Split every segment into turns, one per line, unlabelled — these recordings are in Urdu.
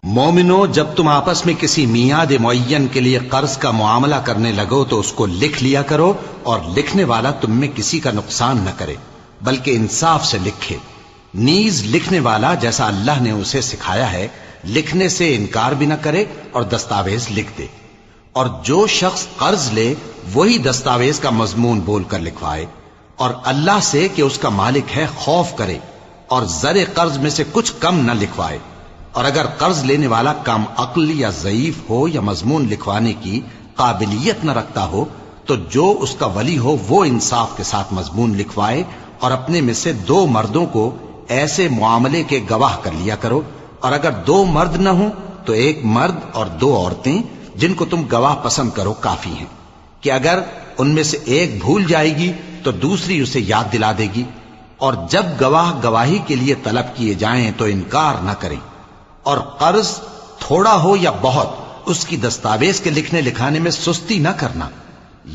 مومنو، جب تم آپس میں کسی میعاد معین کے لیے قرض کا معاملہ کرنے لگو تو اس کو لکھ لیا کرو، اور لکھنے والا تم میں کسی کا نقصان نہ کرے بلکہ انصاف سے لکھے۔ نیز لکھنے والا جیسا اللہ نے اسے سکھایا ہے لکھنے سے انکار بھی نہ کرے اور دستاویز لکھ دے، اور جو شخص قرض لے وہی دستاویز کا مضمون بول کر لکھوائے، اور اللہ سے کہ اس کا مالک ہے خوف کرے، اور زر قرض میں سے کچھ کم نہ لکھوائے۔ اور اگر قرض لینے والا کم عقل یا ضعیف ہو یا مضمون لکھوانے کی قابلیت نہ رکھتا ہو تو جو اس کا ولی ہو وہ انصاف کے ساتھ مضمون لکھوائے، اور اپنے میں سے 2 مردوں کو ایسے معاملے کے گواہ کر لیا کرو، اور اگر 2 مرد نہ ہوں تو 1 مرد اور 2 عورتیں جن کو تم گواہ پسند کرو کافی ہیں، کہ اگر ان میں سے ایک بھول جائے گی تو دوسری اسے یاد دلا دے گی۔ اور جب گواہ گواہی کے لیے طلب کیے جائیں تو انکار نہ کریں، اور قرض تھوڑا ہو یا بہت اس کی دستاویز کے لکھنے لکھانے میں سستی نہ کرنا۔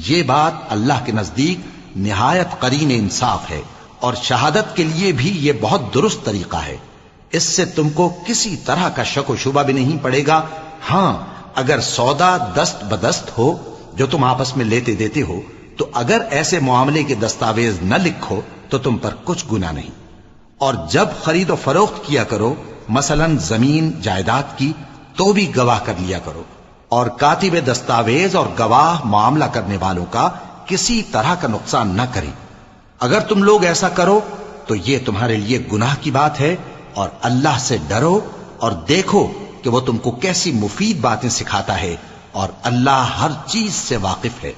یہ بات اللہ کے نزدیک نہایت قرین انصاف ہے، اور شہادت کے لیے بھی یہ بہت درست طریقہ ہے۔ اس سے تم کو کسی طرح کا شک و شبہ بھی نہیں پڑے گا۔ ہاں، اگر سودا دست بدست ہو جو تم آپس میں لیتے دیتے ہو تو اگر ایسے معاملے کے دستاویز نہ لکھو تو تم پر کچھ گناہ نہیں۔ اور جب خرید و فروخت کیا کرو، مثلا زمین جائیداد کی، تو بھی گواہ کر لیا کرو، اور کاتب دستاویز اور گواہ معاملہ کرنے والوں کا کسی طرح کا نقصان نہ کریں۔ اگر تم لوگ ایسا کرو تو یہ تمہارے لیے گناہ کی بات ہے، اور اللہ سے ڈرو اور دیکھو کہ وہ تم کو کیسی مفید باتیں سکھاتا ہے، اور اللہ ہر چیز سے واقف ہے۔